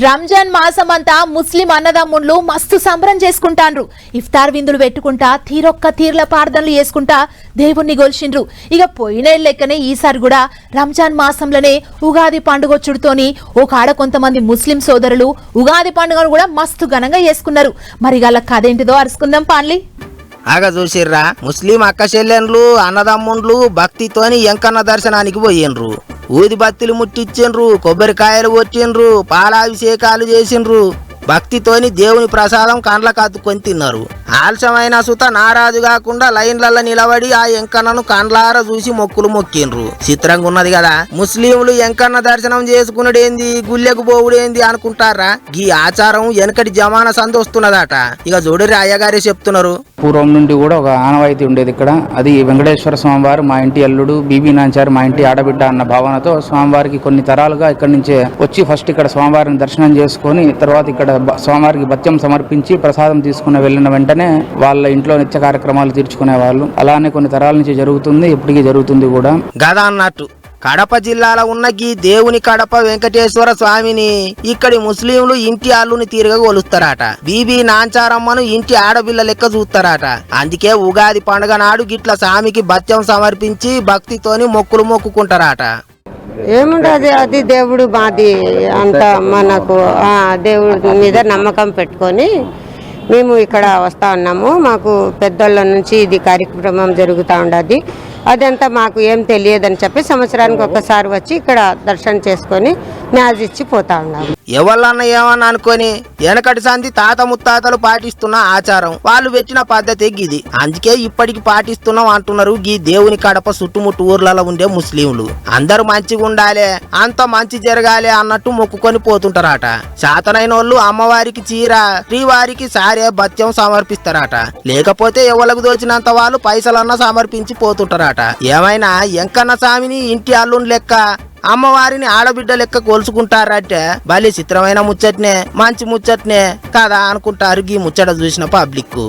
రంజాన్ మాసమంతా ముస్లిం అన్నదమ్ముళ్ళు మస్తు సంబరం చేసుకుంటాండ్రు. ఇఫ్తార్ విందులు పెట్టుకుంటా తీరొక్క తీర్ల ప్రార్థనలు చేసుకుంటా దేవుణ్ణి గొల్చిండ్రు. ఇక పోయిన లెక్కనే ఈసారి కూడా రంజాన్ మాసంలోనే ఉగాది పండుగొచ్చుడుతోని ఒక ఆడ కొంతమంది ముస్లిం సోదరులు ఉగాది పండుగను కూడా మస్తు ఘనంగా చేసుకున్నారు. మరి గల కథ ఏంటిదో అరుచుకుందాం పాన్లి. ఆగా చూసిర్రా, ముస్లిం అక్క చెల్లెన్లు అన్నదమ్ముండ్లు భక్తితోని ఎంకన్న దర్శనానికి పోయిండ్రు. ఊది బత్తిలు ముట్టించిండ్రు, కొబ్బరికాయలు కొట్టిండ్రు, పాలాభిషేకాలు చేసిండ్రు. భక్తితోని దేవుని ప్రసాదం కండ్లకు అతుక్కొని తిన్నారు. ఆలస్యమైన సుత నారాజు కాకుండా లైన్లలో నిలబడి ఆ ఎంకన్నను కండ్లార చూసి మొక్కులు మొక్కిండ్రు. చిత్రంగా ఉన్నది కదా. ముస్లింలు ఎంకన్న దర్శనం చేసుకున్నాడేంది, గుళ్ళెకు పోవుడేంది అనుకుంటారా? ఈ ఆచారం వెనకటి జమానా సందొస్తున్నదట. ఇక చూడరి అయ్యగారే చెప్తున్నారు. పూర్వం నుండి కూడా ఒక ఆనవాయితీ ఉండేది ఇక్కడ. అది వెంకటేశ్వర స్వామివారు మా ఇంటి అల్లుడు, బీబీ నాంచారు మా ఇంటి ఆడబిడ్డ అన్న భావనతో స్వామివారికి కొన్ని తరాలుగా ఇక్కడి నుంచే వచ్చి ఫస్ట్ ఇక్కడ స్వామివారిని దర్శనం చేసుకుని తర్వాత ఇక్కడ స్వామివారికి భత్యం సమర్పించి ప్రసాదం తీసుకుని వెళ్ళిన వెంటనే వాళ్ళ ఇంట్లో నిత్య కార్యక్రమాలు తీర్చుకునే వాళ్ళు. అలానే కొన్ని తరాల నుంచి జరుగుతుంది, ఇప్పటికీ జరుగుతుంది కూడా. గదా అన్నట్టు కడప జిల్లాలో ఉన్న ఈ దేవుని కడప వెంకటేశ్వర స్వామిని ఇక్కడి ముస్లింలు ఇంటి అల్లుని తీరుగా కొలుస్తారట. బీబీ నాంచారమ్మను ఇంటి ఆడపిల్ల లెక్క చూస్తారట. అందుకే ఉగాది పండుగ నాడు గిట్ల స్వామికి భత్యం సమర్పించి భక్తితోని మొక్కులు మొక్కుకుంటారట. ఏముండదు, అది దేవుడు మాది అంత మనకు దేవుడి మీద నమ్మకం పెట్టుకొని మేము ఇక్కడ వస్తూ ఉన్నాము. మాకు పెద్దోళ్ళ నుంచి ఇది కార్యక్రమం జరుగుతూ ఉండదు. అదంతా మాకు ఏం తెలియదని చెప్పి సంవత్సరానికి ఒక్కసారి వచ్చి ఇక్కడ దర్శనం చేసుకొని న్యాజ్ ఇచ్చి పోతా ఉన్నాము. ఎవళ్ళన్నా ఏమన్నా అనుకొని వెనకటి సంధి తాత ముత్తాతలు పాటిస్తున్న ఆచారం, వాళ్ళు పెట్టిన పద్ధతి గిది. అందుకే ఇప్పటికి పాటిస్తున్నాం అంటున్నారు ఈ దేవుని కడప చుట్టుముట్టు ఊర్లలో ఉండే ముస్లింలు. అందరూ మంచిగా ఉండాలి, అంత మంచి జరగాలి అన్నట్టు మొక్కుకొని పోతుంటారట. శాతనైన వాళ్ళు అమ్మవారికి చీర, శ్రీవారికి సారే భత్యం సమర్పిస్తారట. లేకపోతే ఎవరికి దోచినంత వాళ్ళు పైసలన్నా సమర్పించి పోతుంటారట. ఏమైనా ఎంకన్న స్వామిని ఇంటి అల్లుని లెక్క, అమ్మవారిని ఆడబిడ్డ లెక్క కోల్చుకుంటారంటే భలే చిత్రమైన ముచ్చట్నే, మంచి ముచ్చట్నే కదా అనుకుంటారు ఈ ముచ్చట చూసిన పబ్లిక్.